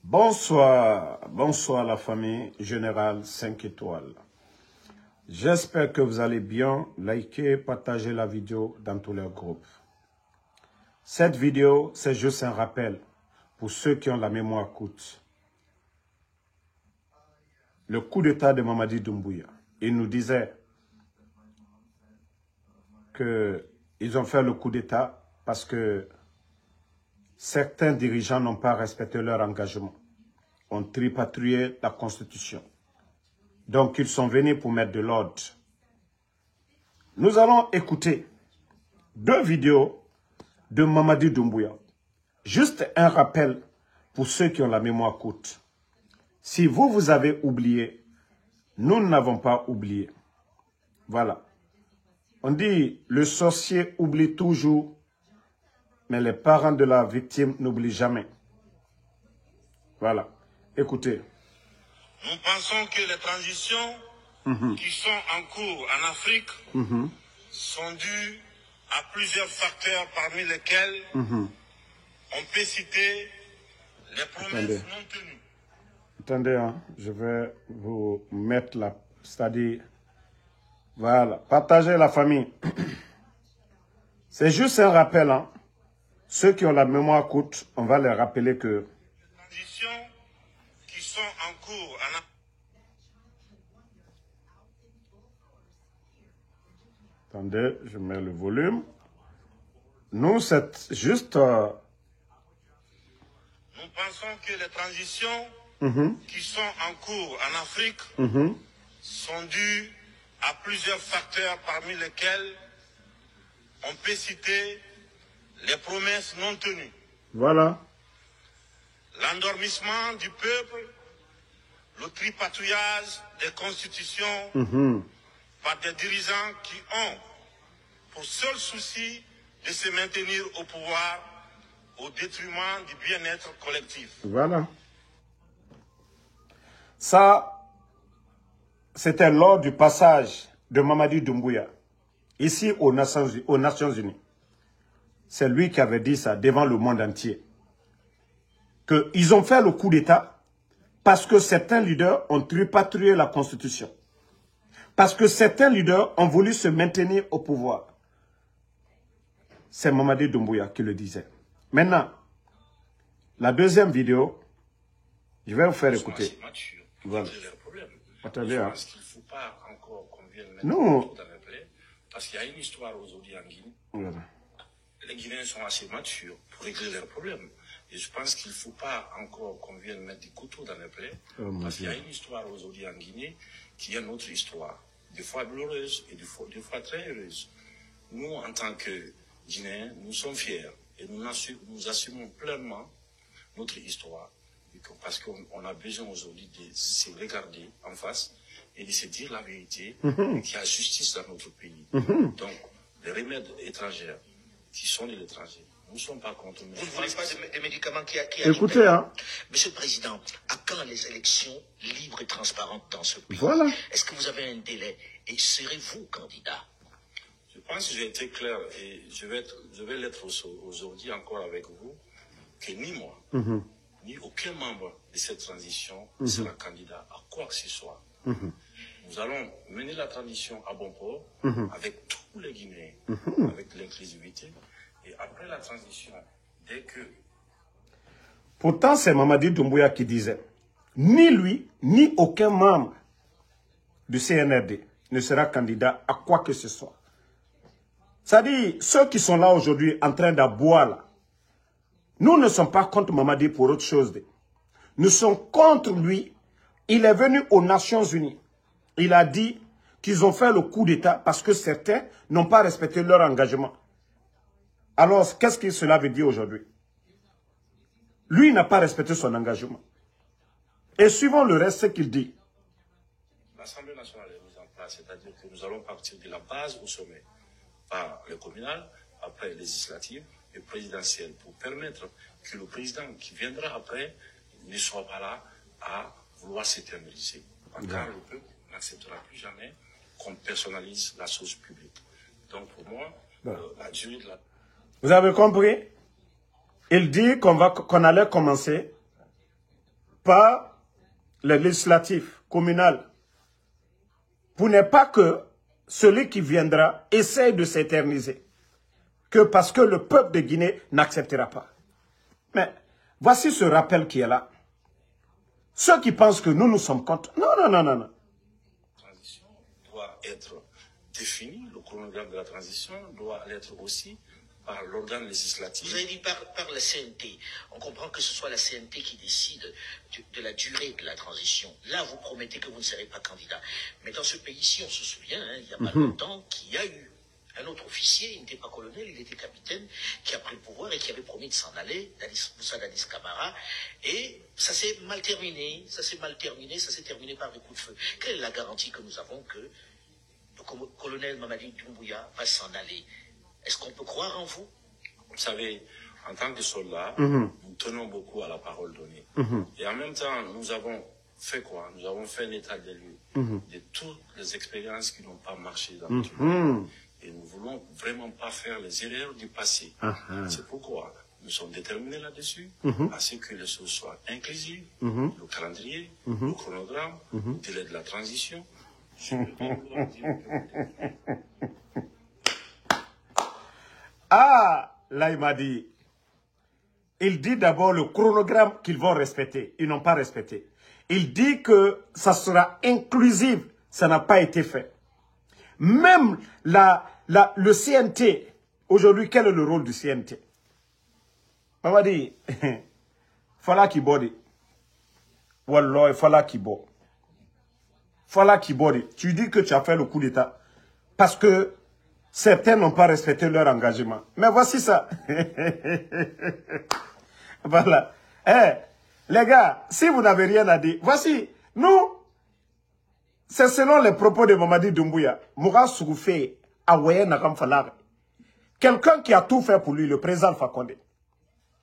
Bonsoir, bonsoir la famille Générale 5 étoiles. J'espère que vous allez bien. Likez, partagez la vidéo dans tous les groupes. Cette vidéo, c'est juste un rappel pour ceux qui ont la mémoire courte. Le coup d'état de Mamadi Doumbouya, il nous disait qu'ils ont fait le coup d'état parce que certains dirigeants n'ont pas respecté leur engagement, ont tripatouillé la Constitution. Donc, ils sont venus pour mettre de l'ordre. Nous allons écouter 2 vidéos de Mamadi Doumbouya. Juste un rappel pour ceux qui ont la mémoire courte. Si vous avez oublié, nous n'avons pas oublié. Voilà. On dit, le sorcier oublie toujours, mais les parents de la victime n'oublient jamais. Voilà. Écoutez. Nous pensons que les transitions qui sont en cours en Afrique sont dues à plusieurs facteurs, parmi lesquels on peut citer les promesses non tenues. Attendez, hein, je vais vous mettre la... C'est-à-dire... Voilà. Partagez la famille. C'est juste un rappel, hein. Ceux qui ont la mémoire courte, on va les rappeler que... Les transitions qui sont en cours en Afrique. Attendez, je mets le volume. Nous, c'est juste... Nous pensons que les transitions qui sont en cours en Afrique sont dues à plusieurs facteurs, parmi lesquels on peut citer les promesses non tenues. Voilà. L'endormissement du peuple, le tripatouillage des constitutions par des dirigeants qui ont pour seul souci de se maintenir au pouvoir au détriment du bien-être collectif. Voilà. Ça, c'était lors du passage de Mamadi Doumbouya, ici aux Nations Unies. C'est lui qui avait dit ça devant le monde entier. Qu'ils ont fait le coup d'État parce que certains leaders ont tripatouillé la Constitution. Parce que certains leaders ont voulu se maintenir au pouvoir. C'est Mamadi Doumbouya qui le disait. Maintenant, la deuxième vidéo, je vais vous faire écouter. Voilà. Attendez, hein. Parce qu'il ne faut pas encore qu'on vienne mettre Non. dans le plaie, parce qu'il y a une histoire aujourd'hui en Guinée. Voilà. Les Guinéens sont assez matures pour régler leurs problèmes. Et je pense qu'il ne faut pas encore qu'on vienne mettre des couteaux dans les plaies, parce qu'il y a une histoire aujourd'hui en Guinée qui est notre histoire, des fois glorieuse et des fois très heureuse. Nous, en tant que Guinéens, nous sommes fiers et nous assumons pleinement notre histoire. Parce qu'on a besoin aujourd'hui de se regarder en face et de se dire la vérité, et qu'il y a justice dans notre pays. Donc, les remèdes étrangers qui sont de l'étranger, nous ne sommes pas contre nous. Vous ne voulez pas des médicaments qui Écoutez, hein. Monsieur le Président, à quand les élections libres et transparentes dans ce pays? Voilà. Est-ce que vous avez un délai? Et serez-vous candidat? Je pense que j'ai été clair et je vais l'être aujourd'hui encore avec vous, que ni moi, ni aucun membre de cette transition ne sera candidat à quoi que ce soit. Nous allons mener la transition à bon port avec tous les Guinéens, avec l'inclusivité. Et après la transition, dès que... Pourtant, c'est Mamadi Doumbouya qui disait, ni lui, ni aucun membre du CNRD ne sera candidat à quoi que ce soit. C'est-à-dire, ceux qui sont là aujourd'hui en train d'aboyer là, nous ne sommes pas contre Mamadi pour autre chose. Nous sommes contre lui. Il est venu aux Nations Unies. Il a dit qu'ils ont fait le coup d'État parce que certains n'ont pas respecté leur engagement. Alors, qu'est-ce que cela veut dire aujourd'hui? Lui n'a pas respecté son engagement. Et suivant le reste, ce qu'il dit. L'Assemblée nationale est mise en place, c'est-à-dire que nous allons partir de la base au sommet, par le communal, après les législatives et présidentielles, pour permettre que le président qui viendra après ne soit pas là à vouloir s'éterniser. Car le peuple n'acceptera plus jamais qu'on personnalise la chose publique. Donc pour moi, la durée de la... Vous avez compris? Il dit qu'on allait commencer par les législatifs communales, pour ne pas que celui qui viendra essaye de s'éterniser, que parce que le peuple de Guinée n'acceptera pas. Mais voici ce rappel qui est là. Ceux qui pensent que nous sommes contre... Non. La transition doit être définie, le chronogramme de la transition doit l'être aussi par l'organe législatif. Vous avez dit par la CNT. On comprend que ce soit la CNT qui décide de la durée de la transition. Là, vous promettez que vous ne serez pas candidat. Mais dans ce pays-ci, on se souvient, hein, il y a pas longtemps, qu'il y a eu un autre officier, il n'était pas colonel, il était capitaine, qui a pris le pouvoir et qui avait promis de s'en aller, Moussa Dadis Camara, et ça s'est mal terminé, ça s'est terminé par des coups de feu. Quelle est la garantie que nous avons que le colonel Mamadi Doumbouya va s'en aller? Est-ce qu'on peut croire en vous? Vous savez, en tant que soldats, nous tenons beaucoup à la parole donnée. Et en même temps, nous avons fait quoi? Nous avons fait un état des lieux de toutes les expériences qui n'ont pas marché dans notre pays. Et nous ne voulons vraiment pas faire les erreurs du passé. C'est pourquoi nous sommes déterminés là-dessus, à ce que les choses soient inclusives, le calendrier, le chronogramme, le délai de la transition. Je ne peux pas vous dire Ah, là il m'a dit, il dit d'abord le chronogramme qu'ils vont respecter. Ils n'ont pas respecté. Il dit que ça sera inclusif. Ça n'a pas été fait. Même le CNT, aujourd'hui, quel est le rôle du CNT? Maman dit, fala qui body. Wallah, fala qui body. Fala qui body. Tu dis que tu as fait le coup d'État parce que certains n'ont pas respecté leur engagement. Mais voici ça. Voilà. Les gars, si vous n'avez rien à dire, voici, nous, c'est selon les propos de Mamadi Doumbouya. Moura Sougoufé, Awaye Nakam Falare. Quelqu'un qui a tout fait pour lui, le président Alpha Condé.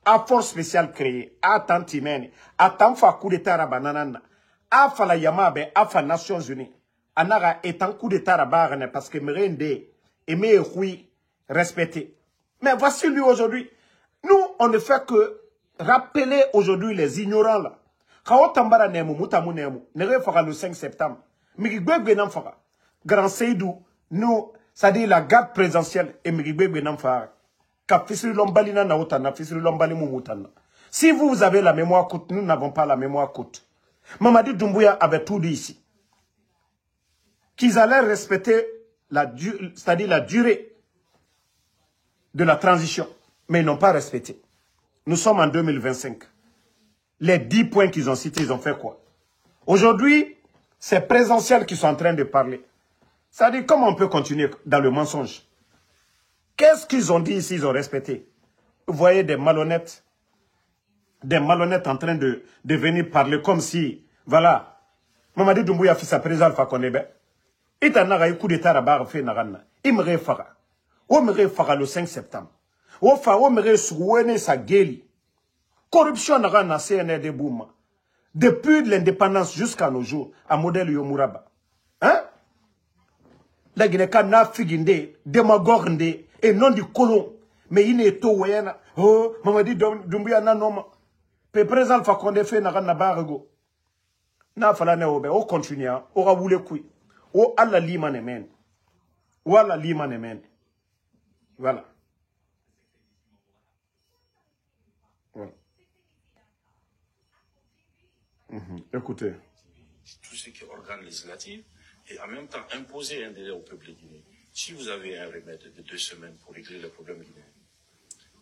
A force spéciale créée, a Tantimene, a Tanfa coup d'État Rabanana, a Fala Yamabe, a Fa Nations Unies. Anara est un coup d'État Rabanana parce que Mérende et Méhoui respecté. Mais voici lui aujourd'hui. Nous, on ne fait que rappeler aujourd'hui les ignorants là. Quand Tambara Nemo, Moutamu Nemo, ne fera le 5 septembre. Migibwe Namfara. Grand Seydou, nous, c'est-à-dire la garde présidentielle et Migibwe Namfara. Si vous avez la mémoire courte, nous n'avons pas la mémoire courte. Mamadi Doumbouya avait tout dit ici. Qu'ils allaient respecter c'est-à-dire la durée de la transition. Mais ils n'ont pas respecté. Nous sommes en 2025. Les 10 points qu'ils ont cités, ils ont fait quoi? Aujourd'hui, c'est présentiel qui sont en train de parler. C'est-à-dire, comment on peut continuer dans le mensonge? Qu'est-ce qu'ils ont dit ici, ils ont respecté? Vous voyez des malhonnêtes en train de venir parler comme si, voilà, Mamadi Doumbouya fait sa présence Alpha Condé. Il y a un coup d'État à barre fait narana. Il me réfara. Il me réfara le 5 septembre. Il me réfara sa guéli. Corruption narana CNRD Bouma. Depuis l'indépendance jusqu'à nos jours, à modèle Yomuraba. Hein? La Guinée-Ka n'a figindé, démagogue et non du colon. Mais il n'est tout wayana. Oh, Mamadi Doumbouya n'a non. Le président Alpha Condé fait narana barrego. N'a fallu ne on continue. On va vous le couiller. O Allah lima ne men. O Allah lima ne men. Voilà. Voilà. Écoutez. Tout ce qui est organe législatif et en même temps imposer un délai au peuple guinéen. Si vous avez un remède de 2 semaines pour régler les problèmes guinéens,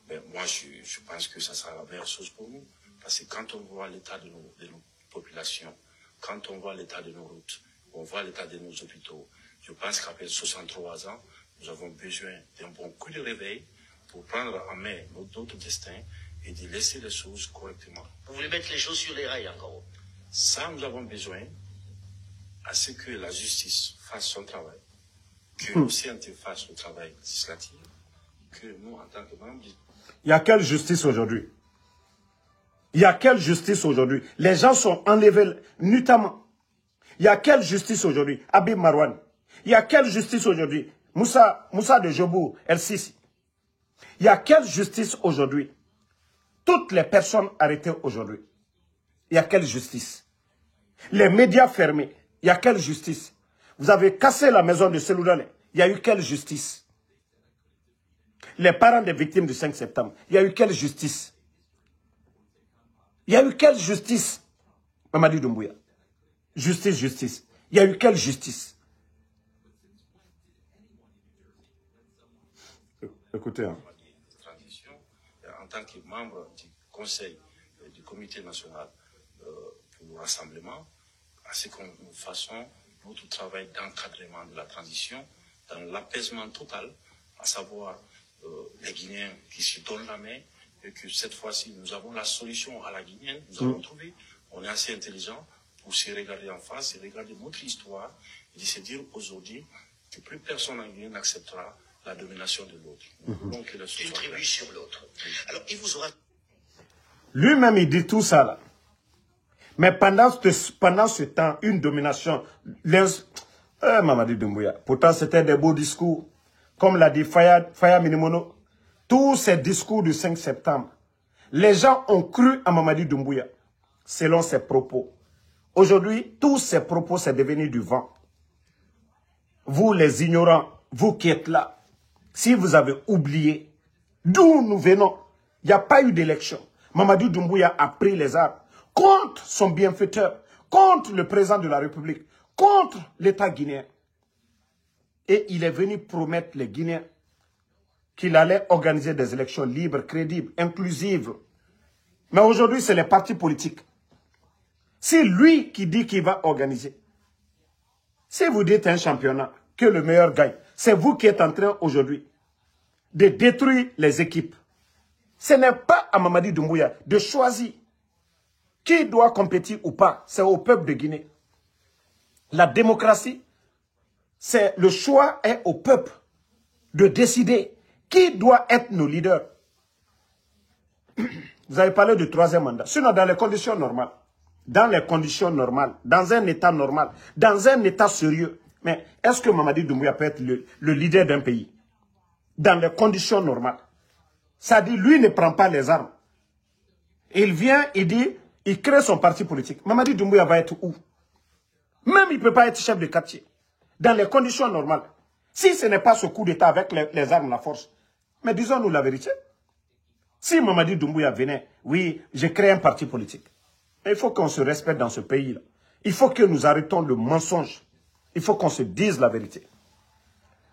ben moi je pense que ça sera la meilleure chose pour nous. Parce que quand on voit l'état de nos populations, quand on voit l'état de nos routes, on voit l'état de nos hôpitaux. Je pense qu'après 63 ans, nous avons besoin d'un bon coup de réveil pour prendre en main notre destin et de laisser les choses correctement. Vous voulez mettre les choses sur les rails encore? Ça, nous avons besoin à ce que la justice fasse son travail, que le CNT fasse le travail législatif, que nous, en tant que membres... Il y a quelle justice aujourd'hui? Il y a quelle justice aujourd'hui? Les gens sont enlevés nuitamment. Il y a quelle justice aujourd'hui? Habib Marwan. Il y a quelle justice aujourd'hui? Moussa de Jobour, El-Sisi. Il y a quelle justice aujourd'hui? Toutes les personnes arrêtées aujourd'hui. il y a quelle justice? Les médias fermés, il y a quelle justice? Vous avez cassé la maison de Seloudane, il y a eu quelle justice? Les parents des victimes du 5 septembre, il y a eu quelle justice? Il y a eu quelle justice? Mamadi Doumbouya. Justice, justice. Il y a eu quelle justice? Écoutez. Hein. Transition, en tant que membre du Conseil du Comité national pour le rassemblement, à ce que nous fassions notre travail d'encadrement de la transition dans l'apaisement total, à savoir les Guinéens qui se donnent la main et que cette fois-ci, nous avons la solution à la Guinéenne, nous avons trouvé, on est assez intelligent pour se regarder en face et regarder notre histoire et de se dire aujourd'hui que plus personne en Guinée n'acceptera la domination de l'autre. Une tribu sur l'autre. Alors, il vous aura... Lui-même, il dit tout ça là. Mais pendant ce temps, une domination... Mamadi Doumbouya. Pourtant, c'était des beaux discours. Comme l'a dit Faya Minimono. Tous ces discours du 5 septembre. Les gens ont cru à Mamadi Doumbouya. Selon ses propos. Aujourd'hui, tous ces propos, c'est devenu du vent. Vous, les ignorants, vous qui êtes là, si vous avez oublié d'où nous venons, il n'y a pas eu d'élection. Mamadi Doumbouya a pris les armes contre son bienfaiteur, contre le président de la République, contre l'État guinéen. Et il est venu promettre les Guinéens qu'il allait organiser des élections libres, crédibles, inclusives. Mais aujourd'hui, c'est les partis politiques. C'est lui qui dit qu'il va organiser. Si vous dites un championnat, que le meilleur gagne, c'est vous qui êtes en train aujourd'hui de détruire les équipes. Ce n'est pas à Mamadi Doumbouya de choisir qui doit compétir ou pas. C'est au peuple de Guinée. La démocratie, c'est le choix est au peuple de décider qui doit être nos leaders. Vous avez parlé du 3e mandat. Sinon, dans les conditions normales, dans un état normal, dans un état sérieux, mais est-ce que Mamadi Doumbouya peut être le leader d'un pays? Dans les conditions normales. Ça dit, lui ne prend pas les armes. Il vient, il dit, il crée son parti politique. Mamadi Doumbouya va être où? Même il ne peut pas être chef de quartier. Dans les conditions normales. Si ce n'est pas ce coup d'État avec les armes, la force. Mais disons-nous la vérité. Si Mamadi Doumbouya venait, oui, j'ai créé un parti politique. Mais il faut qu'on se respecte dans ce pays-là. Il faut que nous arrêtons le mensonge. Il faut qu'on se dise la vérité.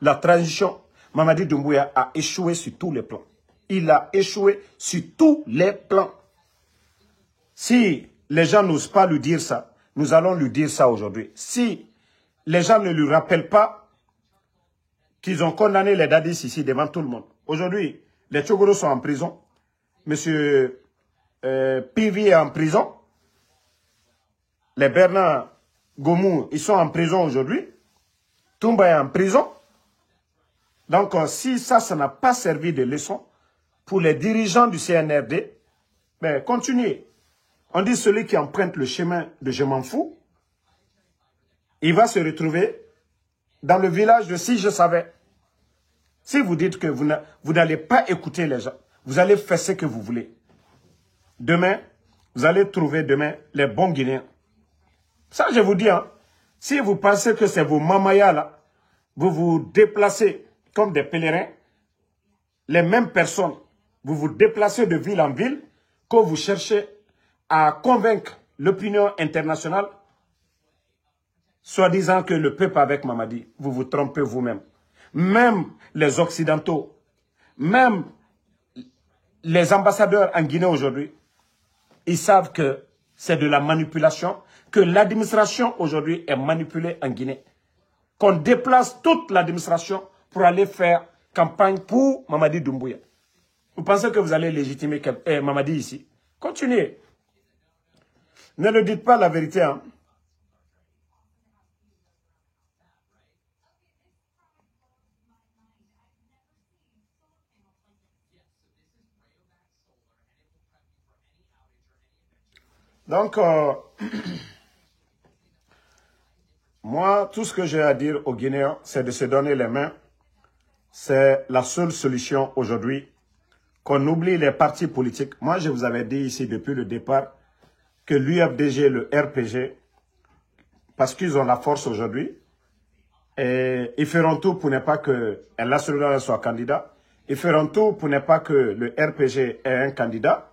La transition, Mamadi Doumbouya a échoué sur tous les plans. Il a échoué sur tous les plans. Si les gens n'osent pas lui dire ça, nous allons lui dire ça aujourd'hui. Si les gens ne lui rappellent pas qu'ils ont condamné les Dadis ici devant tout le monde. Aujourd'hui, les Tchogoro sont en prison. Monsieur Pivi est en prison. Les Bernard Gomou, ils sont en prison aujourd'hui. Toumba est en prison. Donc, si ça n'a pas servi de leçon pour les dirigeants du CNRD, ben, continuez. On dit celui qui emprunte le chemin de je m'en fous, il va se retrouver dans le village de si je savais. Si vous dites que vous n'allez pas écouter les gens, vous allez faire ce que vous voulez. Demain, vous allez trouver les bons Guinéens. Ça, je vous dis, hein, si vous pensez que c'est vos mamayas là, vous vous déplacez comme des pèlerins, les mêmes personnes, vous vous déplacez de ville en ville, que vous cherchez à convaincre l'opinion internationale, soi-disant que le peuple avec Mamadi, vous vous trompez vous-même. Même les Occidentaux, même les ambassadeurs en Guinée aujourd'hui, ils savent que c'est de la manipulation, que l'administration aujourd'hui est manipulée en Guinée. Qu'on déplace toute l'administration pour aller faire campagne pour Mamadi Doumbouya. Vous pensez que vous allez légitimer Mamadi ici? Continuez. Ne le dites pas la vérité. Hein. Donc, moi, tout ce que j'ai à dire aux Guinéens, c'est de se donner les mains. C'est la seule solution aujourd'hui. Qu'on oublie les partis politiques. Moi, je vous avais dit ici depuis le départ, que l'UFDG et le RPG, parce qu'ils ont la force aujourd'hui, et ils feront tout pour ne pas que El Nasrallah soit candidat. Ils feront tout pour ne pas que le RPG ait un candidat.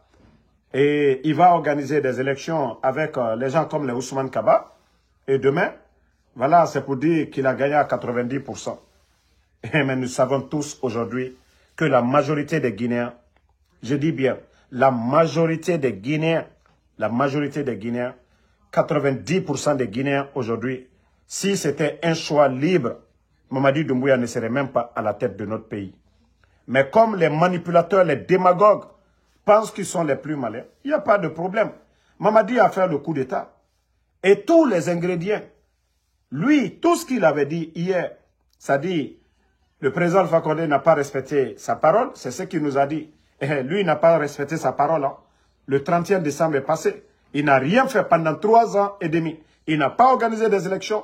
Et il va organiser des élections avec les gens comme les Ousmane Kaba. Et demain, voilà, c'est pour dire qu'il a gagné à 90%. Mais nous savons tous aujourd'hui que la majorité des Guinéens, je dis bien, la majorité des Guinéens, 90% des Guinéens aujourd'hui, si c'était un choix libre, Mamadi Doumbouya ne serait même pas à la tête de notre pays. Mais comme les manipulateurs, les démagogues pensent qu'ils sont les plus malins, il n'y a pas de problème. Mamadi a fait le coup d'État. Et tous les ingrédients, lui, tout ce qu'il avait dit hier, c'est-à-dire, le président Alpha Condé n'a pas respecté sa parole, c'est ce qu'il nous a dit. Et lui, il n'a pas respecté sa parole. Hein. Le 31 décembre est passé. Il n'a rien fait pendant 3 ans et demi. Il n'a pas organisé des élections.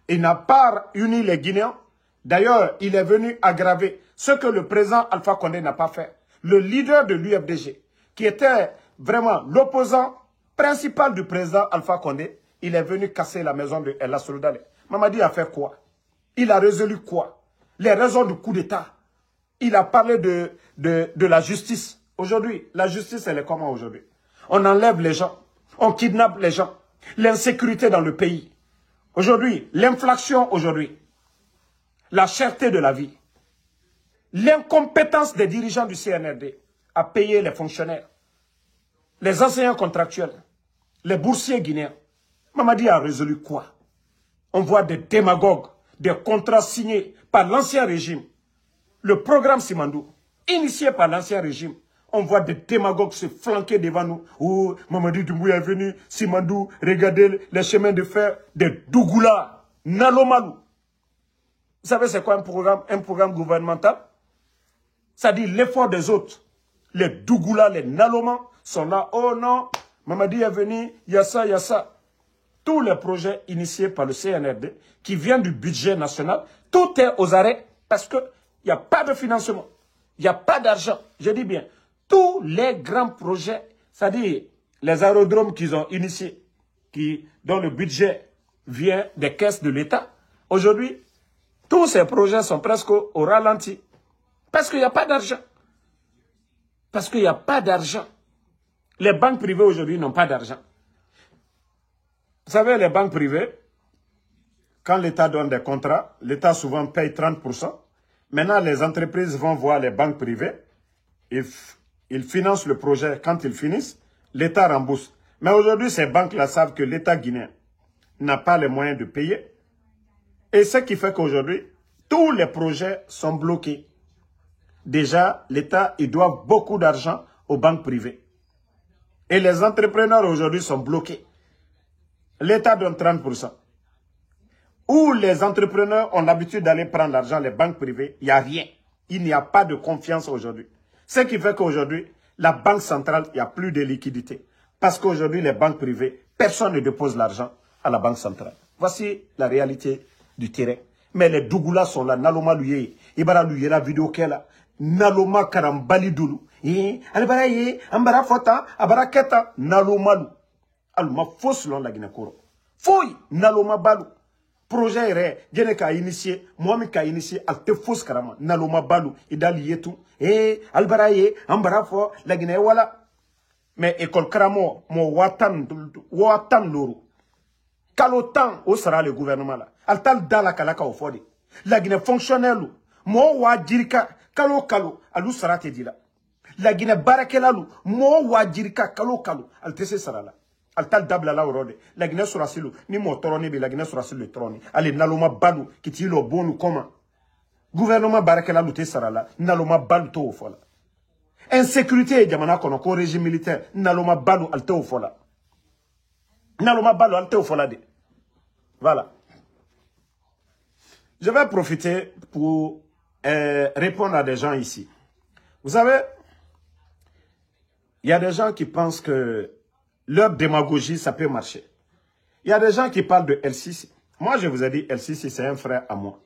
Il n'a pas uni les Guinéens. D'ailleurs, il est venu aggraver ce que le président Alpha Condé n'a pas fait. Le leader de l'UFDG, qui était vraiment l'opposant principal du président Alpha Condé, il est venu casser la maison de El Nasrallah. Mamadi a fait quoi? Il a résolu quoi? Les raisons du coup d'État. Il a parlé de la justice. Aujourd'hui, la justice, elle est comment aujourd'hui? On enlève les gens. On kidnappe les gens. L'insécurité dans le pays. Aujourd'hui, l'inflation aujourd'hui. La cherté de la vie. L'incompétence des dirigeants du CNRD à payer les fonctionnaires. Les enseignants contractuels. Les boursiers guinéens. Mamadi a résolu quoi? On voit des démagogues, des contrats signés par l'ancien régime. Le programme Simandou, initié par l'ancien régime. On voit des démagogues se flanquer devant nous. Oh, Mamadi Doumbouya est venu, Simandou, regardez les chemins de fer, des Dougoula, Nalomalou. Vous savez c'est quoi un programme gouvernemental? Ça dit l'effort des autres. Les Dougoula, les Naloman sont là. Oh non, Mamadi est venu, il y a ça, il y a ça. Tous les projets initiés par le CNRD, qui viennent du budget national, tout est aux arrêts parce qu'il n'y a pas de financement. Il n'y a pas d'argent. Je dis bien, tous les grands projets, c'est-à-dire les aérodromes qu'ils ont initiés, dont le budget vient des caisses de l'État, aujourd'hui, tous ces projets sont presque au ralenti. Parce qu'il n'y a pas d'argent. Parce qu'il n'y a pas d'argent. Les banques privées aujourd'hui n'ont pas d'argent. Vous savez, les banques privées, quand l'État donne des contrats, l'État souvent paye 30%. Maintenant, les entreprises vont voir les banques privées. Ils financent le projet. Quand ils finissent, l'État rembourse. Mais aujourd'hui, ces banques-là savent que l'État guinéen n'a pas les moyens de payer. Et ce qui fait qu'aujourd'hui, tous les projets sont bloqués. Déjà, l'État, il doit beaucoup d'argent aux banques privées. Et les entrepreneurs aujourd'hui sont bloqués. L'État donne 30%. Où les entrepreneurs ont l'habitude d'aller prendre l'argent, les banques privées, il n'y a rien. Il n'y a pas de confiance aujourd'hui. Ce qui fait qu'aujourd'hui, la banque centrale, il n'y a plus de liquidité. Parce qu'aujourd'hui, les banques privées, personne ne dépose l'argent à la banque centrale. Voici la réalité du terrain. Mais les Dougoula sont là, Naloma Luye, Ibara Luye, la vidéo qu'elle a, Naloma Karambali Doulou, Albara Ye, Ambara Fota, Abara Keta, Naloma Lou. Alma fausse l'on la Guinée-Koro. Fouille, Naloma Balou. Projet est Djene ka initié, Mohamed ka initié, Alte fausse Karama, Naloma Balou, Idali Yetou, Albara Ye, Ambara Fo, la Guinée Wala. Mais école Karamo, mo Watan Loro. Kalotan, où sera le gouvernement là? Altal Dala Kalaka au Fodi. La Guinée fonctionnelle, mo Wadjirika, Kalo, Alou sera te dit là. La Guinée Barakelalu, mo Wadjirika, Kalo, Altese sera là. Altal dabla la orode. La Guinée sera silu. Ni mo toroni be la Guinée sera silu le trône. Allez, Naloma Balou, qui tire le bon ou comment? Gouvernement Barakelalu te sera là. Naloma Balou to au fola. Insécurité, Diamana Konoko, régime militaire. Naloma Balou alte au fola. Naloma Balou alte au fola de. Voilà. Je vais profiter pour répondre à des gens ici. Vous savez, il y a des gens qui pensent que leur démagogie, ça peut marcher. Il y a des gens qui parlent de El-Sisi. Moi, je vous ai dit, El-Sisi, c'est un frère à moi.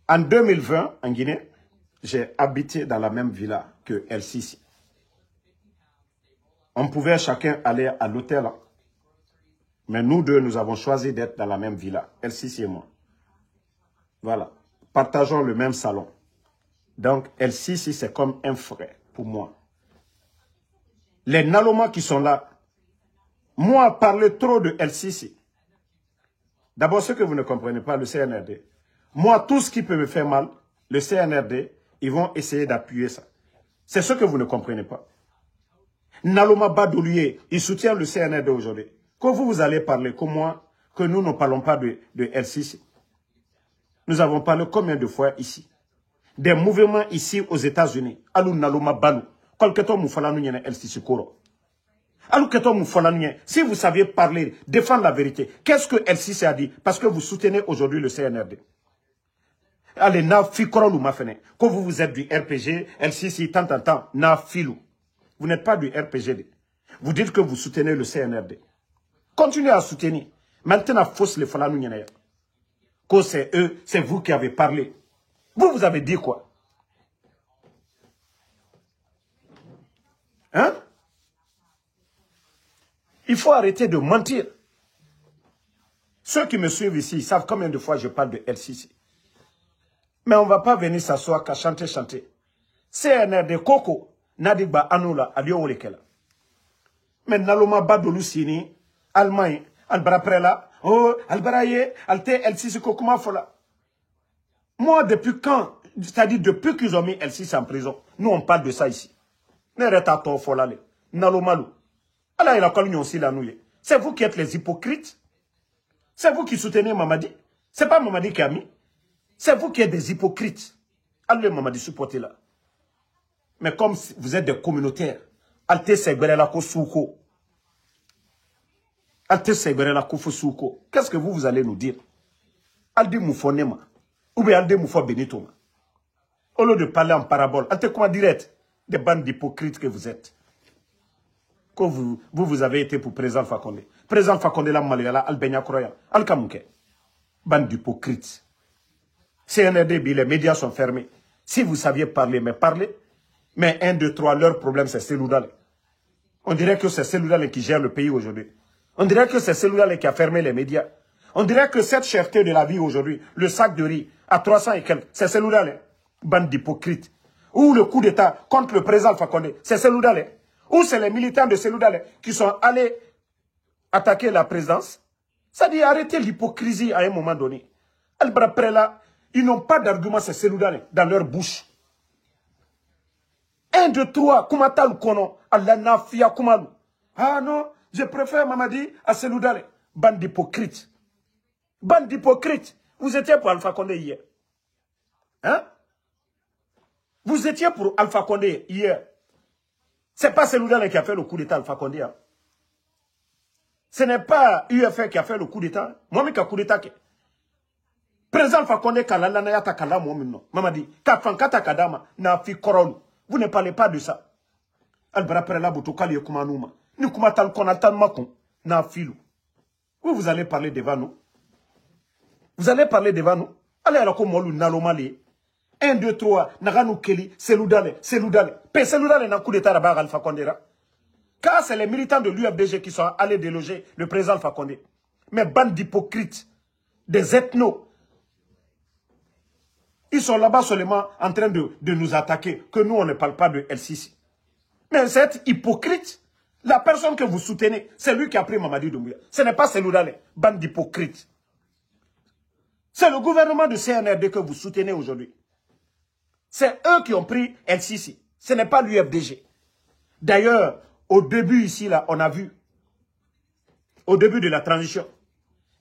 En 2020, en Guinée, j'ai habité dans la même villa que El-Sisi. On pouvait chacun aller à l'hôtel. Hein. Mais nous deux, nous avons choisi d'être dans la même villa. El-Sisi et moi. Voilà. Partageons le même salon. Donc, El-Sisi, c'est comme un frère pour moi. Les Naloma qui sont là, moi, parler trop de El-Sisi. D'abord, ce que vous ne comprenez pas, le CNRD. Moi, tout ce qui peut me faire mal, le CNRD, ils vont essayer d'appuyer ça. C'est ce que vous ne comprenez pas. Naloma Badoulier, il soutient le CNRD aujourd'hui. Quand vous allez parler comme moi, que nous ne parlons pas de El-Sisi. Nous avons parlé combien de fois ici? Des mouvements ici aux États-Unis. Alou Naloma Balou. Kolketo Moufala Nouniene El-Sisi Koro. Alou Keto Moufala Nouniene. Si vous saviez parler, défendre la vérité, qu'est-ce que El-Sisi a dit? Parce que vous soutenez aujourd'hui le CNRD. Allez, na fi Koro ma fene. Quand vous êtes du RPG, El-Sisi, tant, na filou. Vous n'êtes pas du RPGD. Vous dites que vous soutenez le CNRD. Continuez à soutenir. Maintenant, fausse les Fala Nouniene. Que c'est eux, c'est vous qui avez parlé. Vous avez dit quoi? Hein? Il faut arrêter de mentir. Ceux qui me suivent ici, ils savent combien de fois je parle de El-Sisi. Mais on ne va pas venir s'asseoir qu'à chanter. CNRD Koko, Nadigba Anoula, Alion Lekela. Mais Naloma Badolou Sini, Allemagne, Albaraprela, oh, Albaraye, Alte, El-Sisi Kokuma Fola. Moi, depuis quand, c'est-à-dire depuis qu'ils ont mis El-Sisi en prison, nous on parle de ça ici. Nereta Fola, Nalomalou. Allah il a connu aussi la nouille. C'est vous qui êtes les hypocrites. C'est vous qui soutenez Mamadi. C'est pas Mamadi qui a mis. C'est vous qui êtes des hypocrites. Allez Mamadi supporter là. Mais comme vous êtes des communautaires, Alte Segberela Kosouko. Alte Segberela Kofosouko. Qu'est-ce que vous allez nous dire? Aldi Moufonema. Ou bien Aldi Moufo Benito. Au lieu de parler en parabole, Alte comment direct des bandes d'hypocrites que vous êtes. Que vous avez été pour Président Fakonde. Président Fakonde, la Malayala, Albenia Kroya, Al-Kamouke. Bande d'hypocrites. CNRD, les médias sont fermés. Si vous saviez parler, mais parlez. Mais 1, 2, 3, leur problème, c'est Seloudal. On dirait que c'est Seloudal qui gère le pays aujourd'hui. On dirait que c'est Seloudal qui a fermé les médias. On dirait que cette cherté de la vie aujourd'hui, le sac de riz, à 300 et quelques, c'est Seloudal. Bande d'hypocrites. Ou le coup d'État contre le président Fakonde, c'est Seloudal. Ou c'est les militants de Seloudal qui sont allés attaquer la présidence. Ça dit arrêter l'hypocrisie à un moment donné. Al-Braprela, ils n'ont pas d'argument, c'est Seloudal dans leur bouche. 1, 2, 3, Kumatal Kono, Allah Nafia Kumalu. Ah non, je préfère Mamadi à Seloudal. Bande d'hypocrites. Bande d'hypocrites. Vous étiez pour Alpha Condé hier. Hein? Vous étiez pour Alpha Condé hier. C'est pas Seloudal qui a fait le coup d'État Alpha Condé. Hein? Ce n'est pas UFR qui a fait le coup d'État. Moi, je coup d'État. Président Alpha Condé, Kalalanayata Kalam, Mamadi, Kafankata Kadama, Nafi Koron. Vous ne parlez pas de ça. Albraprela Boutokali Kumanuma. Nukumatal Konatan Makon, Nafilou. Vous allez parler devant nous. Vous allez parler devant nous. Allez à la Komolu Nalomali. 1, 2, 3, Naganou Keli, Seloudale. Pe Seloudale n'a coup d'État à Alpha Condé. Car c'est les militants de l'UFDG qui sont allés déloger le président Alpha Condé. Mais bande d'hypocrites, des ethnos. Ils sont là-bas seulement en train de nous attaquer, que nous on ne parle pas de El-Sisi. Mais cette hypocrite, la personne que vous soutenez, c'est lui qui a pris Mamadi Doumbouya. Ce n'est pas Seloudale, bande d'hypocrites. C'est le gouvernement de CNRD que vous soutenez aujourd'hui. C'est eux qui ont pris El-Sisi. Ce n'est pas l'UFDG. D'ailleurs, au début ici, là, on a vu, au début de la transition,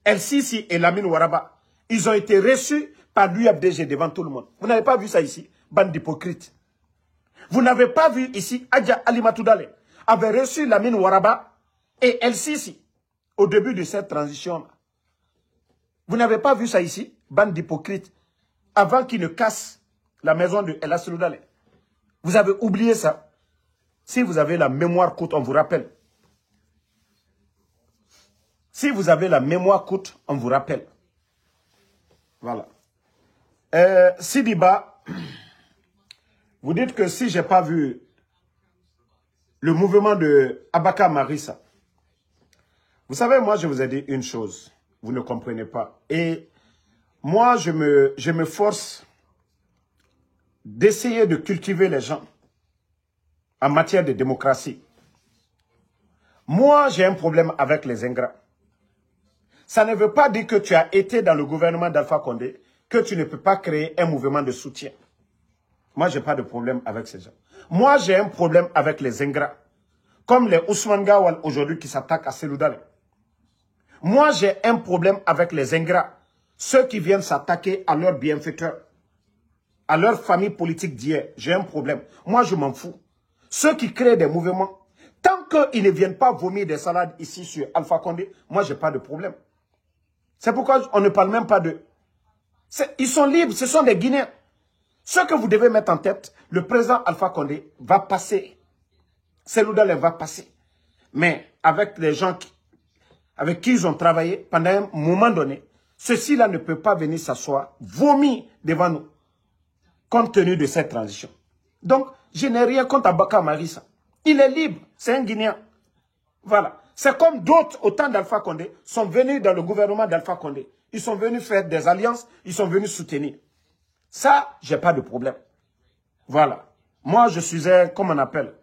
El-Sisi et Lamine Ouaraba, ils ont été reçus par l'UFDG devant tout le monde. Vous n'avez pas vu ça ici, bande d'hypocrites. Vous n'avez pas vu ici, Adja Alimatoudale avait reçu Lamine Ouaraba et El-Sisi au début de cette transition. Vous n'avez pas vu ça ici, bande d'hypocrites, avant qu'ils ne cassent la maison de El Seloudale. Vous avez oublié ça. Si vous avez la mémoire courte, on vous rappelle. Si vous avez la mémoire courte, on vous rappelle. Voilà. Sidiba, vous dites que si je n'ai pas vu le mouvement de Abaka Marissa. Vous savez, moi, je vous ai dit une chose. Vous ne comprenez pas. Et moi, je me force d'essayer de cultiver les gens en matière de démocratie. Moi, j'ai un problème avec les ingrats. Ça ne veut pas dire que tu as été dans le gouvernement d'Alpha Condé, que tu ne peux pas créer un mouvement de soutien. Moi, je n'ai pas de problème avec ces gens. Moi, j'ai un problème avec les ingrats. Comme les Ousmane Gawal aujourd'hui qui s'attaquent à Seloudale. Moi, j'ai un problème avec les ingrats. Ceux qui viennent s'attaquer à leurs bienfaiteurs, à leur famille politique d'hier. J'ai un problème. Moi, je m'en fous. Ceux qui créent des mouvements, tant qu'ils ne viennent pas vomir des salades ici sur Alpha Condé, moi, je n'ai pas de problème. C'est pourquoi on ne parle même pas d'eux. Ils sont libres, ce sont des Guinéens. Ce que vous devez mettre en tête, le président Alpha Condé va passer. Seloudale va passer. Mais avec les gens avec qui ils ont travaillé pendant un moment donné, ceux-ci-là ne peuvent pas venir s'asseoir, vomir devant nous, compte tenu de cette transition. Donc, je n'ai rien contre Abaka Marissa. Il est libre, c'est un Guinéen. Voilà. C'est comme d'autres, au temps d'Alpha Condé, sont venus dans le gouvernement d'Alpha Condé. Ils sont venus faire des alliances, ils sont venus soutenir. Ça, j'ai pas de problème. Voilà. Moi, je suis un, comment on appelle,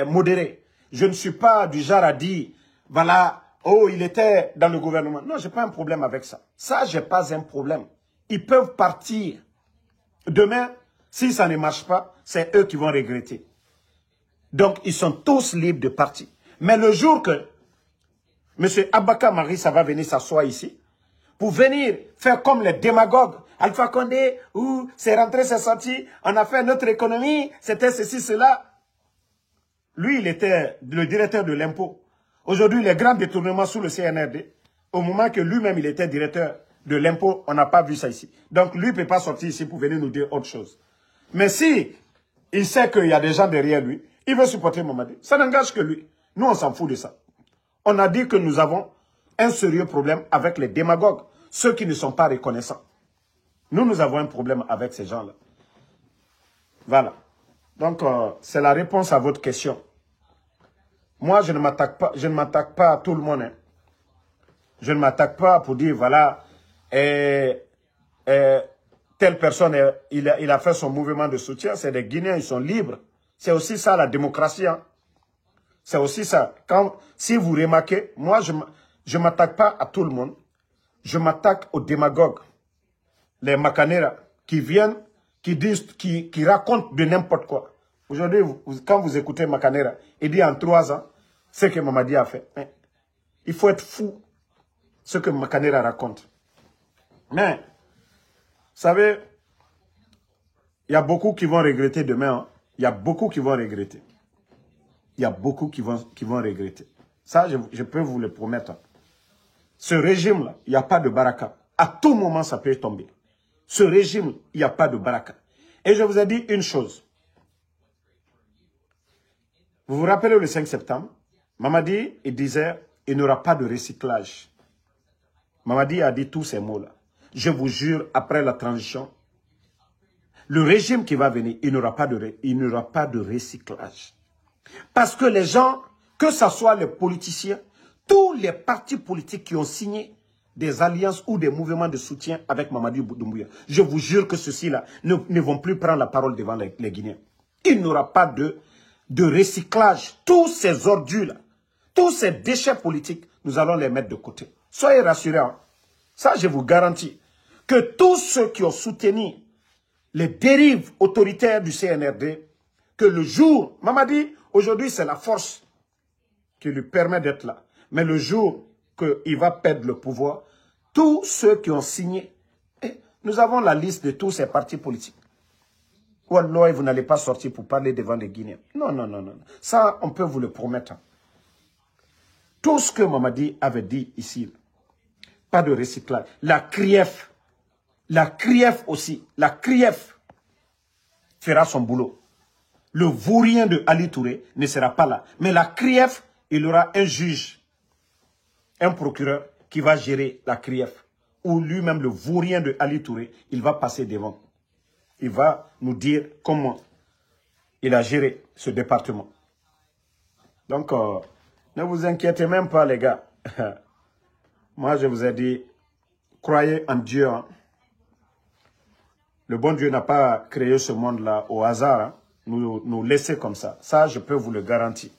modéré. Je ne suis pas du genre à dire, voilà, oh, il était dans le gouvernement. Non, j'ai pas un problème avec ça. Ça, j'ai pas un problème. Ils peuvent partir. Demain, si ça ne marche pas, c'est eux qui vont regretter. Donc, ils sont tous libres de partir. Mais le jour que M. Abaka Marissa va venir s'asseoir ici, pour venir faire comme les démagogues, Alpha Condé, c'est rentré, c'est sorti, on a fait notre économie, c'était ceci, cela. Lui, il était le directeur de l'impôt. Aujourd'hui, les grands détournements sous le CNRD, au moment que lui-même, il était directeur de l'impôt, on n'a pas vu ça ici. Donc, lui ne peut pas sortir ici pour venir nous dire autre chose. Mais si il sait qu'il y a des gens derrière lui, il veut supporter Mamadi. Ça n'engage que lui. Nous, on s'en fout de ça. On a dit que nous avons un sérieux problème avec les démagogues, ceux qui ne sont pas reconnaissants. Nous avons un problème avec ces gens-là. Voilà. Donc, c'est la réponse à votre question. Moi, je ne m'attaque pas à tout le monde. Hein. Je ne m'attaque pas pour dire, voilà, telle personne, il a fait son mouvement de soutien. C'est des Guinéens, ils sont libres. C'est aussi ça, la démocratie. Hein. C'est aussi ça. Si vous remarquez, moi, je ne m'attaque pas à tout le monde. Je m'attaque aux démagogues, les Makanera, qui viennent, qui disent, qui racontent de n'importe quoi. Aujourd'hui, quand vous écoutez Makanera, il dit en 3 ans, ce que Mamadi a fait. Mais il faut être fou, ce que Makanera raconte. Mais, vous savez, il y a beaucoup qui vont regretter demain. Hein. Il y a beaucoup qui vont regretter. Il y a beaucoup qui vont regretter. Ça, je peux vous le promettre. Ce régime-là, il n'y a pas de baraka. À tout moment, ça peut tomber. Ce régime, il n'y a pas de baraka. Et je vous ai dit une chose. Vous vous rappelez le 5 septembre, Mamadi, il disait, il n'y aura pas de recyclage. Mamadi a dit tous ces mots-là. Je vous jure, après la transition, le régime qui va venir, il n'y aura pas de recyclage. Parce que les gens, que ce soit les politiciens, tous les partis politiques qui ont signé des alliances ou des mouvements de soutien avec Mamadi Doumbouya, je vous jure que ceux-ci-là ne vont plus prendre la parole devant les Guinéens. Il n'y aura pas de recyclage. Tous ces ordures-là, tous ces déchets politiques, nous allons les mettre de côté. Soyez rassurés. Hein. Ça, je vous garantis que tous ceux qui ont soutenu les dérives autoritaires du CNRD, que le jour, Mamadi, aujourd'hui, c'est la force qui lui permet d'être là. Mais le jour qu'il va perdre le pouvoir, tous ceux qui ont signé, nous avons la liste de tous ces partis politiques. Wallah, vous n'allez pas sortir pour parler devant les Guinéens. Non, non, non, non. Ça, on peut vous le promettre. Tout ce que Mamadi avait dit ici, pas de recyclage. La CRIEF aussi, la CRIEF fera son boulot. Le vaurien de Ali Touré ne sera pas là. Mais la CRIEF, il y aura un juge, un procureur qui va gérer la CRIEF. Ou lui-même, le vaurien de Ali Touré, il va passer devant. Il va nous dire comment il a géré ce département. Donc, ne vous inquiétez même pas, les gars. Moi, je vous ai dit, croyez en Dieu. Hein. Le bon Dieu n'a pas créé ce monde-là au hasard. Hein. Nous laisser comme ça. Ça, je peux vous le garantir.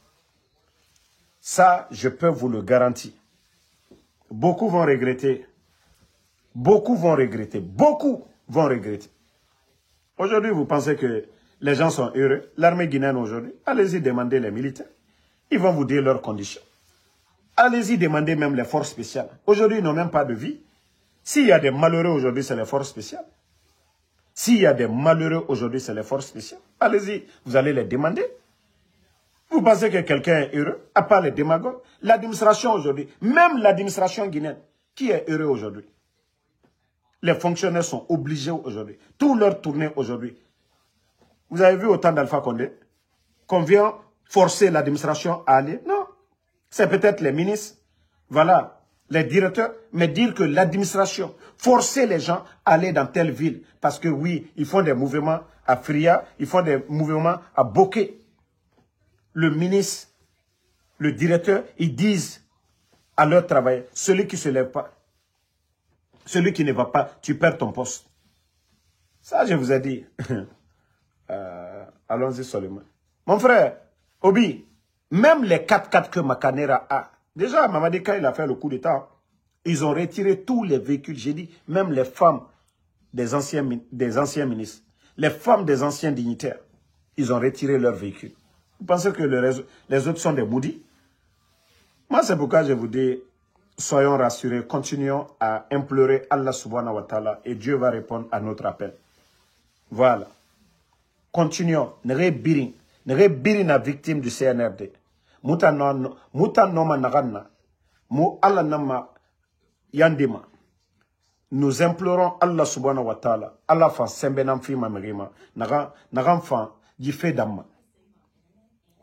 Ça, je peux vous le garantir. Beaucoup vont regretter. Beaucoup vont regretter. Beaucoup vont regretter. Aujourd'hui, vous pensez que les gens sont heureux. L'armée guinéenne aujourd'hui, allez-y demander les militaires. Ils vont vous dire leurs conditions. Allez-y demander même les forces spéciales. Aujourd'hui, ils n'ont même pas de vie. S'il y a des malheureux aujourd'hui, c'est les forces spéciales. S'il y a des malheureux aujourd'hui, c'est les forces spéciales. Allez-y, vous allez les demander. Vous pensez que quelqu'un est heureux, à part les démagogues? L'administration aujourd'hui, même l'administration guinéenne, qui est heureux aujourd'hui? Les fonctionnaires sont obligés aujourd'hui. Tout leur tournée aujourd'hui. Vous avez vu au temps d'Alpha Condé qu'on vient forcer l'administration à aller? Non. C'est peut-être les ministres, voilà, les directeurs, mais dire que l'administration, forcer les gens à aller dans telle ville. Parce que oui, ils font des mouvements à Fria, ils font des mouvements à Boké. Le ministre, le directeur, ils disent à leur travail, celui qui ne se lève pas, celui qui ne va pas, tu perds ton poste. Ça, je vous ai dit. Allons-y seulement. Mon frère, Obi, même les 4x4 que Makanera a, déjà, Mamadi, quand il a fait le coup d'État, ils ont retiré tous les véhicules. J'ai dit, même les femmes des anciens ministres, les femmes des anciens dignitaires, ils ont retiré leurs véhicules. Vous pensez que les autres sont des maudits? Moi, c'est pourquoi je vous dis, soyons rassurés, continuons à implorer Allah subhanahu wa ta'ala et Dieu va répondre à notre appel. Voilà. Continuons. Ne biri na victime du CNRD. Muta noma naganna. Mu Allah nama yandima. Nous implorons Allah subhanahu wa ta'ala. Allah fa sembenam fi mamerima. Nagan fa jife damma.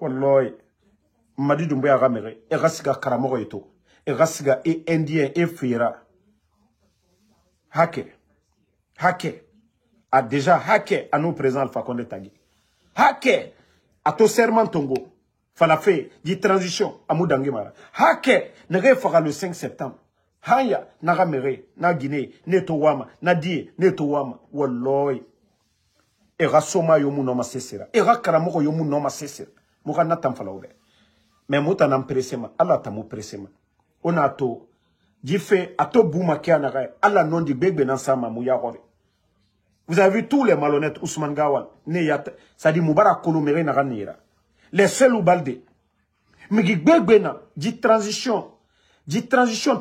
Wallahi. Madi Doumbouya gamere. Egasiga karamogo eto. Egasiga indien e fira. Hake. A déjà hacké à nous présents Alpha Condé Tagui. Hacké à to serment Tongo. Falafé, dit transition à Moudangimara. Hacké, n'aurait fera le 5 septembre. Haya, Nagamere, na Guinée, Netowama, Nadie, Netowama, Walloy. Era Soma yomu noma sesera. Era Karamoko yomu noma sesera. Moura natam falaoube. Mais Moutanam pressema, Allah tamu pressema. On a to, Jifé, ato bouma kianare, Allah non di bébé nansama mouyahore. Vous avez vu tous les malhonnêtes, Ousmane Gawal, ça dit Moubarak Kolomere Naranira. Les seuls ou balde. Mais qui bébéna, dit transition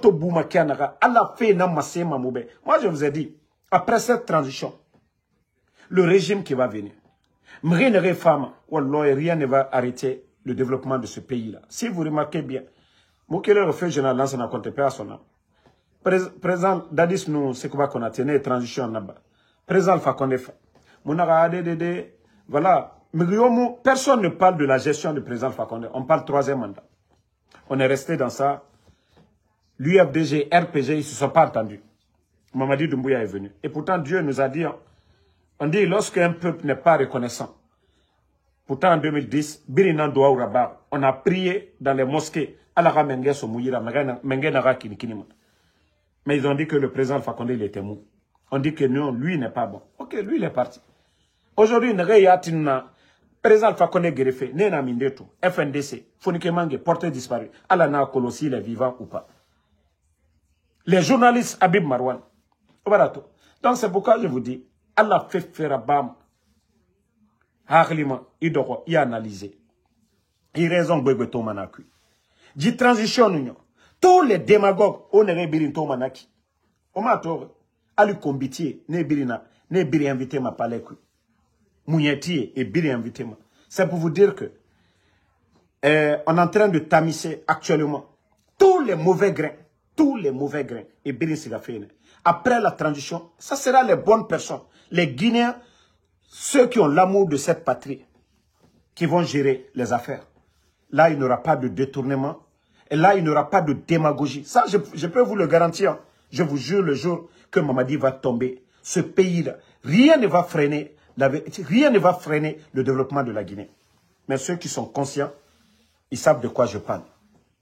to bouma kianara, Allah fait na masema moube. Moi je vous ai dit, après cette transition, le régime qui va venir, rien ne va arrêter le développement de ce pays-là. Si vous remarquez bien, Moukele refait général lance na compte pas son nom. Président Dadis nous, c'est quoi qu'on a tenu transition là-bas. Président Alpha Condé, voilà. Personne ne parle de la gestion du président Alpha Condé. On parle troisième mandat. On est resté dans ça. L'UFDG, RPG, ils ne se sont pas entendus. Mamadi Doumbouya est venu. Et pourtant, Dieu nous a dit, on dit, lorsqu'un peuple n'est pas reconnaissant, pourtant en 2010, Birinan Doua Rabar, on a prié dans les mosquées, Alara Mengue Somouyira, Mengue Nara Kinikinima. Mais ils ont dit que le président Alpha Condé, il était mou. On dit que non, lui n'est pas bon. Ok, lui, il est parti. Aujourd'hui, le président Alpha Condé greffé, Nena Mindeto, FNDC, Fonike Mange, porté disparu. Alana Kolossi, il est vivant ou pas. Les journalistes, Habib Marwan. Donc, c'est pourquoi je vous dis, Allah fait faire bam. Harlima, Idoro, il a analysé. Il raison, Bwegbeto Manaki. Dit transition, nous. Tous les démagogues, on est birinto Manaki. On m'a trouvé. Ali Kombitier, ne biri invité ma palais. Mounietier et biri invité ma. C'est pour vous dire que on est en train de tamisser actuellement tous les mauvais grains et biri sigaféne. Après la transition, ça sera les bonnes personnes, les Guinéens, ceux qui ont l'amour de cette patrie, qui vont gérer les affaires. Là, il n'y aura pas de détournement et là, il n'y aura pas de démagogie. Ça, je peux vous le garantir. Je vous jure, le jour que Mamadi va tomber, ce pays-là, rien ne va freiner le développement de la Guinée. Mais ceux qui sont conscients, ils savent de quoi je parle.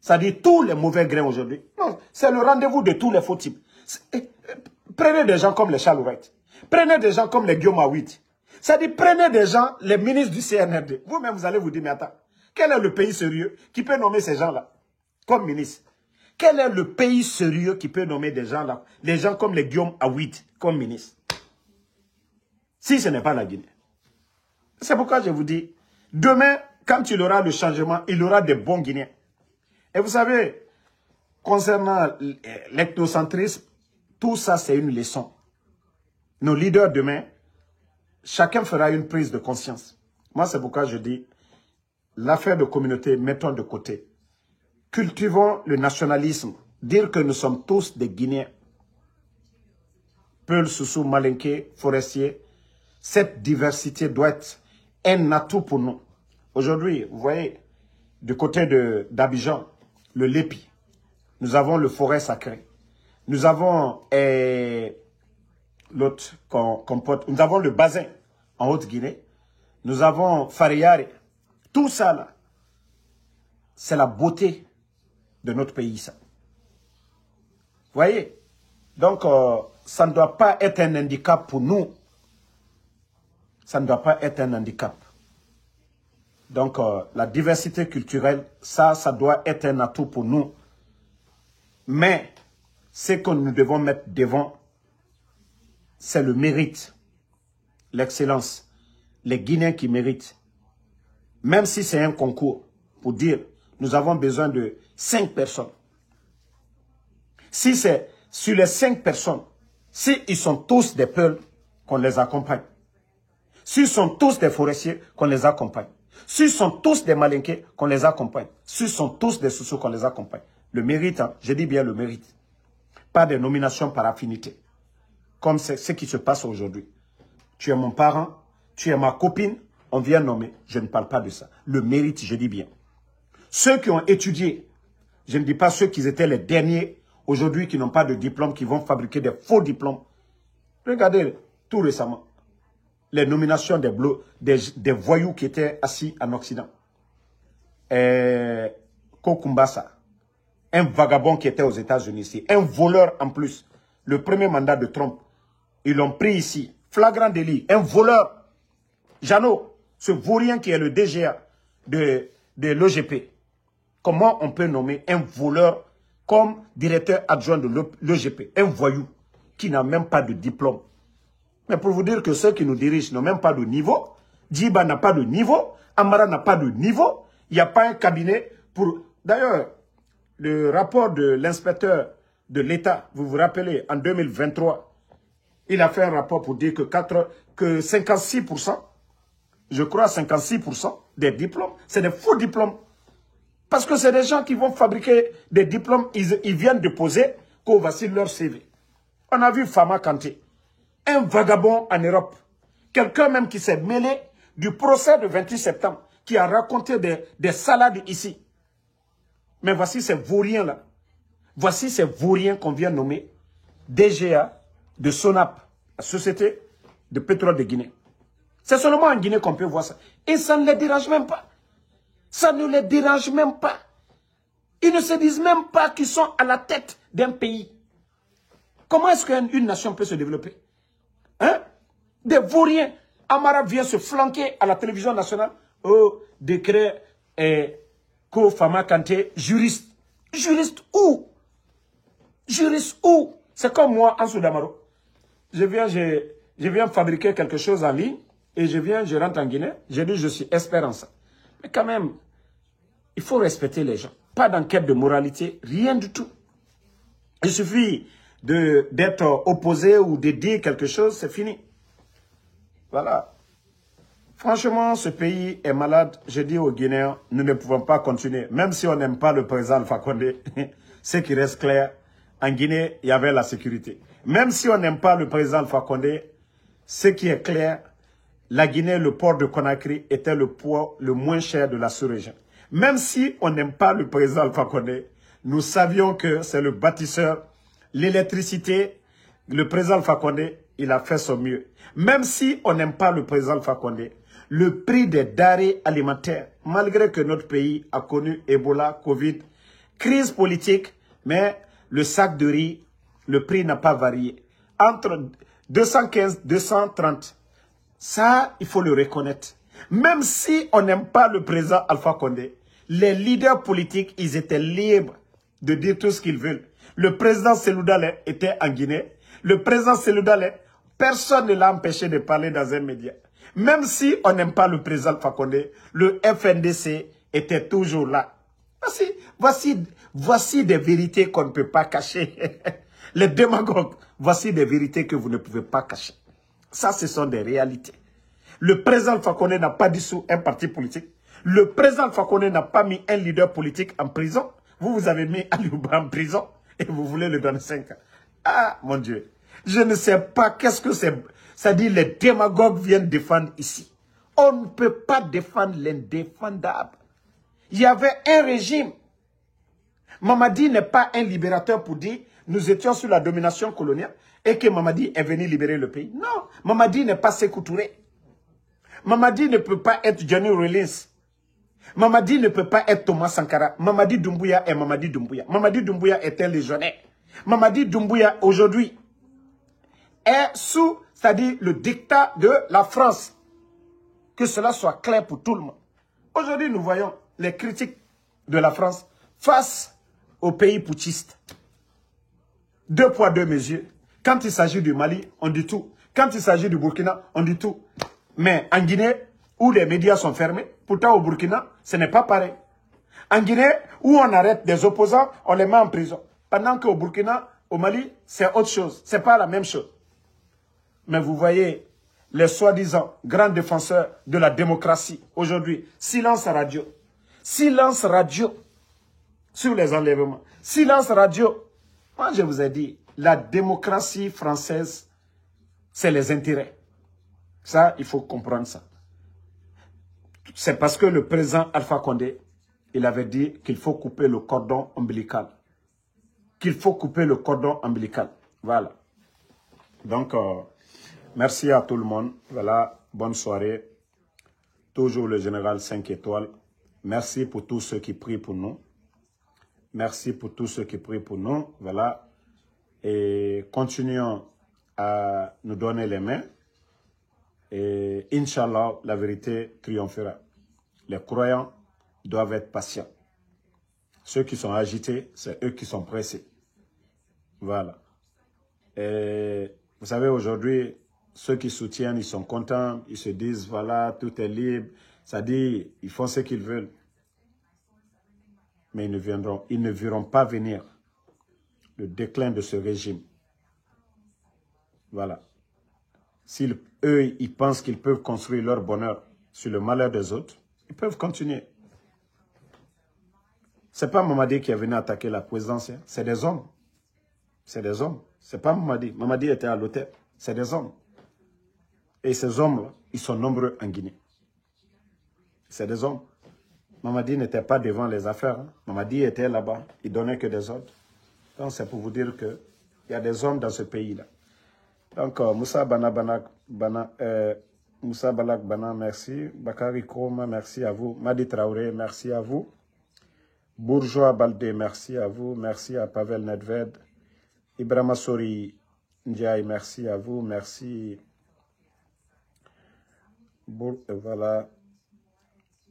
Ça dit tous les mauvais grains aujourd'hui. Non, c'est le rendez-vous de tous les faux types. Prenez des gens comme les Charles Wright. Prenez des gens comme les Guillaume Awit. Ça dit prenez des gens, les ministres du CNRD. Vous-même, vous allez vous dire, mais attends, quel est le pays sérieux qui peut nommer ces gens-là comme ministres? Quel est le pays sérieux qui peut nommer des gens là, des gens comme les Guillaume Awit comme ministres? Si ce n'est pas la Guinée. C'est pourquoi je vous dis, demain, quand il y aura le changement, il y aura des bons Guinéens. Et vous savez, concernant l'ethnocentrisme, tout ça c'est une leçon. Nos leaders demain, chacun fera une prise de conscience. Moi c'est pourquoi je dis, l'affaire de communauté, mettons de côté. Cultivons le nationalisme, dire que nous sommes tous des Guinéens. Peul, Soussou, Malinké, Forestier, cette diversité doit être un atout pour nous. Aujourd'hui, vous voyez, du côté d'Abidjan, le Lépi, nous avons le forêt sacré. Nous avons l'autre compote, nous avons le bassin en Haute-Guinée. Nous avons Fariare. Tout ça là, c'est la beauté de notre pays, ça. Vous voyez? Donc, ça ne doit pas être un handicap pour nous. Ça ne doit pas être un handicap. Donc, la diversité culturelle, ça doit être un atout pour nous. Mais, ce que nous devons mettre devant, c'est le mérite, l'excellence. Les Guinéens qui méritent. Même si c'est un concours, pour dire, nous avons besoin de 5 personnes. Si c'est sur les 5 personnes, s'ils sont tous des peuls, qu'on les accompagne. S'ils sont tous des forestiers, qu'on les accompagne. S'ils sont tous des malinqués, qu'on les accompagne. S'ils sont tous des soussous, qu'on les accompagne. Le mérite, hein, je dis bien le mérite. Pas des nominations par affinité. Comme c'est ce qui se passe aujourd'hui. Tu es mon parent, tu es ma copine, on vient nommer. Je ne parle pas de ça. Le mérite, je dis bien. Ceux qui ont étudié, je ne dis pas ceux qui étaient les derniers, aujourd'hui qui n'ont pas de diplôme, qui vont fabriquer des faux diplômes. Regardez tout récemment. Les nominations des voyous qui étaient assis en Occident. Kokumbasa, un vagabond qui était aux États-Unis ici, un voleur en plus. Le premier mandat de Trump, ils l'ont pris ici, flagrant délit, un voleur. Jeannot, ce vaurien qui est le DGA de l'OGP. Comment on peut nommer un voleur comme directeur adjoint de l'OGP, un voyou qui n'a même pas de diplôme? Mais pour vous dire que ceux qui nous dirigent n'ont même pas de niveau, Djiba n'a pas de niveau, Amara n'a pas de niveau, il n'y a pas un cabinet pour... D'ailleurs, le rapport de l'inspecteur de l'État, vous vous rappelez, en 2023, il a fait un rapport pour dire que 56%, je crois 56% des diplômes, c'est des faux diplômes. Parce que c'est des gens qui vont fabriquer des diplômes, ils viennent déposer qu'on voici leur CV. On a vu Fama Kanté, un vagabond en Europe. Quelqu'un même qui s'est mêlé du procès de 28 septembre, qui a raconté des salades ici. Mais voici ces vauriens-là. Voici ces vauriens qu'on vient nommer DGA de SONAP, la Société de pétrole de Guinée. C'est seulement en Guinée qu'on peut voir ça. Et ça ne les dérange même pas. Ça ne les dérange même pas. Ils ne se disent même pas qu'ils sont à la tête d'un pays. Comment est-ce qu'une nation peut se développer? Hein? Des vauriens. Amara vient se flanquer à la télévision nationale. Oh, décret Fama Kanté, juriste. Juriste où? Juriste où? C'est comme moi, en Soudamaro. Je viens fabriquer quelque chose en ligne et je rentre en Guinée. Je dis je suis expert en ça. Mais quand même, il faut respecter les gens. Pas d'enquête de moralité, rien du tout. Il suffit d'être opposé ou de dire quelque chose, c'est fini. Voilà. Franchement, ce pays est malade. Je dis aux Guinéens, nous ne pouvons pas continuer. Même si on n'aime pas le président Alpha Condé, ce qui reste clair, en Guinée, il y avait la sécurité. Même si on n'aime pas le président Alpha Condé, ce qui est clair, la Guinée, le port de Conakry était le port le moins cher de la sous-région. Même si on n'aime pas le président Alpha Condé, nous savions que c'est le bâtisseur, l'électricité, le président Alpha Condé, il a fait son mieux. Même si on n'aime pas le président Alpha Condé, le prix des denrées alimentaires, malgré que notre pays a connu Ebola, Covid, crise politique, mais le sac de riz, le prix n'a pas varié. Entre 215 230, ça, il faut le reconnaître. Même si on n'aime pas le président Alpha Condé, les leaders politiques, ils étaient libres de dire tout ce qu'ils veulent. Le président Cellou Dalein était en Guinée. Le président Cellou Dalein, personne ne l'a empêché de parler dans un média. Même si on n'aime pas le président Alpha Condé, le FNDC était toujours là. Voici des vérités qu'on ne peut pas cacher. Les démagogues, voici des vérités que vous ne pouvez pas cacher. Ça, ce sont des réalités. Le président Alpha Condé n'a pas dissous un parti politique. Le président Alpha Condé n'a pas mis un leader politique en prison. Vous avez mis Aliouba en prison et vous voulez le donner 5 ans. Ah, mon Dieu. Je ne sais pas qu'est-ce que c'est. Ça dit les démagogues viennent défendre ici. On ne peut pas défendre l'indéfendable. Il y avait un régime. Mamadi n'est pas un libérateur pour dire nous étions sous la domination coloniale et que Mamadi est venu libérer le pays. Non, Mamadi n'est pas Sékou Touré. Mamadi ne peut pas être Johnny Rawlings. Mamadi ne peut pas être Thomas Sankara. Mamadi Doumbouya est Mamadi Doumbouya. Mamadi Doumbouya est un légionnaire. Mamadi Doumbouya, aujourd'hui, est sous, c'est-à-dire le dictat de la France. Que cela soit clair pour tout le monde. Aujourd'hui, nous voyons les critiques de la France face aux pays putschistes. 2 poids, 2 mesures. Quand il s'agit du Mali, on dit tout. Quand il s'agit du Burkina, on dit tout. Mais en Guinée, où les médias sont fermés, pourtant au Burkina, ce n'est pas pareil. En Guinée, où on arrête des opposants, on les met en prison. Pendant qu'au Burkina, au Mali, c'est autre chose. Ce n'est pas la même chose. Mais vous voyez, les soi-disant grands défenseurs de la démocratie, aujourd'hui, silence radio. Silence radio sur les enlèvements. Silence radio. Moi, je vous ai dit, la démocratie française, c'est les intérêts. Ça, il faut comprendre ça. C'est parce que le président Alpha Condé, il avait dit qu'il faut couper le cordon ombilical. Qu'il faut couper le cordon ombilical. Voilà. Donc, merci à tout le monde. Voilà, bonne soirée. Toujours le général 5 étoiles. Merci pour tous ceux qui prient pour nous. Merci pour tous ceux qui prient pour nous. Voilà. Et continuons à nous donner les mains. Et Inch'Allah, la vérité triomphera. Les croyants doivent être patients. Ceux qui sont agités, c'est eux qui sont pressés. Voilà. Et vous savez, aujourd'hui, ceux qui soutiennent, ils sont contents. Ils se disent, voilà, tout est libre. Ça dit, ils font ce qu'ils veulent. Mais ils ne verront pas venir le déclin de ce régime. Voilà. Si eux, ils pensent qu'ils peuvent construire leur bonheur sur le malheur des autres, ils peuvent continuer. Ce n'est pas Mamadi qui est venu attaquer la présidence, c'est des hommes. C'est des hommes. Ce n'est pas Mamadi. Mamadi était à l'hôtel. C'est des hommes. Et ces hommes-là, ils sont nombreux en Guinée. C'est des hommes. Mamadi n'était pas devant les affaires. Hein. Mamadi était là-bas. Il donnait que des ordres. Donc c'est pour vous dire qu'il y a des hommes dans ce pays-là. Donc, Moussa Balak Bana, merci. Bakari Kroma, merci à vous. Madi Traoré, merci à vous. Bourgeois Baldé, merci à vous. Merci à Pavel Nedved. Ibrahima Sori Ndiaye, merci à vous. Merci. Voilà.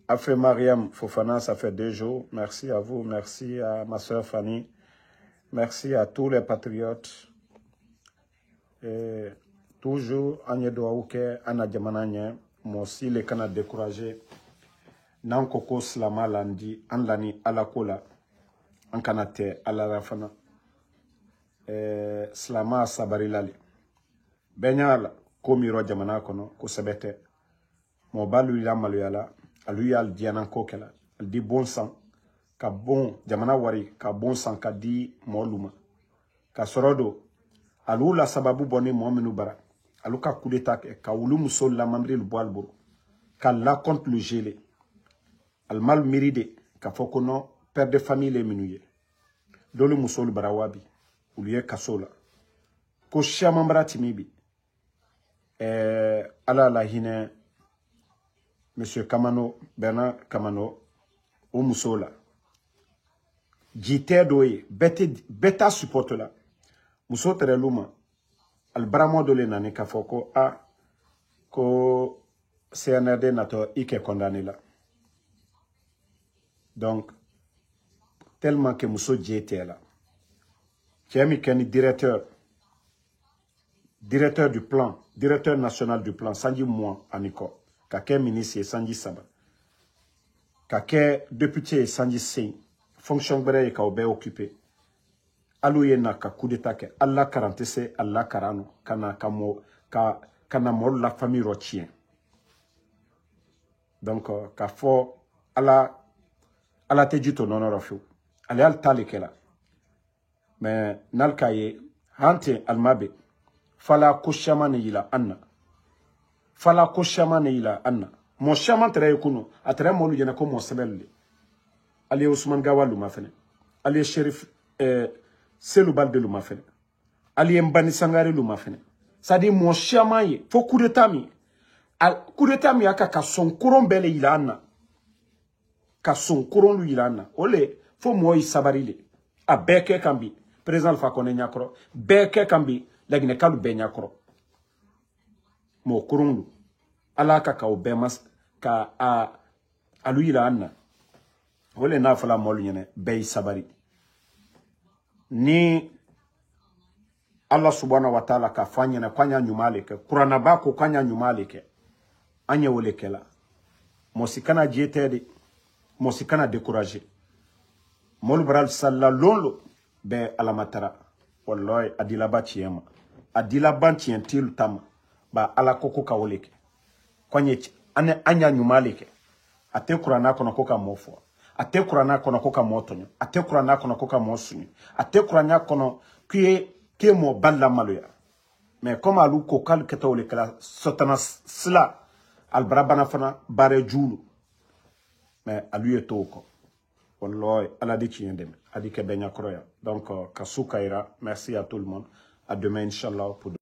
Afé Mariam Fofana, ça fait 2 jours. Merci à vous. Merci à ma soeur Fanny. Merci à tous les patriotes. Et toujours, Agne Douaouke, Anna Djamananye, moi aussi, les Canadiens découragés. Nankoko Slama Landi, Anlani Alakola, Ankanate Alarafana, Slama Sabarilali. Benyala, Komiro Djamanakono, Kosebete, Mobalu Yamaluyala, Aluyal Diananko Kela, elle dit bon sang, ka bon, Djamana Wari, ka bon sang, ka di Moluma, ka Sorodo. Alou la sababu boni Mohamed Bara. Alou ka coup d'état ka oulu musol la mamri le boal boro. Ka la contre le gelé. Al mal miride ka fokono père de famille les minouye. Dolu musol barawabi. Ouliye kasola. Ko shamambra timibi. Ala la hine Monsieur Kamano, Bernard Kamano, ou Moussola. Jité doye, beta support là. Mousso tere luma. Al bramo dole nani kafoko a ko CNRD nato ike condamné là. Donc, tellement que Mousso jité là. Kiami Keni directeur du plan, directeur national du plan, Sanji Mouan Aniko, Kake ministre Sanji Saba, Kake député Sanji Singh, fonction bré ka obe occupé. Alouye na ka coup d'état ke Allah karantese Allah karano kana mol la famille rotien. Donc ka fo ala te jito non rafu. Ale al talikela. Mais nalkaye hante almabe fala kushamane ila anna. Fala kushamane ila anna. Mon shaman tere kuno atre molu jena ko mo sebelle. Ali Ousmane Gawalou ma fene. Ali Shérif Selou Balde lou ma fene. Ali Mbani Sangare lou ma fene. C'est-à-dire mon shaman ye fo coup d'état mi. Coup d'état mi aka ka son couron bele ila anna. Ka son couron lu ila anna. Ole fo moy sabarile. A beke kambi président Alpha Condé nyakro beke kambi lagne kalu be nyakro mo kurundu alaka ka obemas ka aluira anna wole na fala molu nyene be sabari ni Allah subhanahu wa ta'ala ka fanya na kwanya nyumale ke kurana bako kwanya nyumale ke anye wole kela mosikana jetede mosikana décourager mol bral salla lolo be alamatara wallahi adila batiema adila bantien til tam ba ala koko ka woleke kwanye anya nyumaleke ate kurana kono koka mofo ate kurana kono koka motonyo ate kurana kono koka mosunyo ate kurana kono ke mo balla maloya mais comme alu ko kal ketole kala sotana sla albrabana fana bare julu mais alu etoko wallahi ala di ci ndem adi ke benya kroya donc kasukaira merci à tout le monde à demain inchallah pour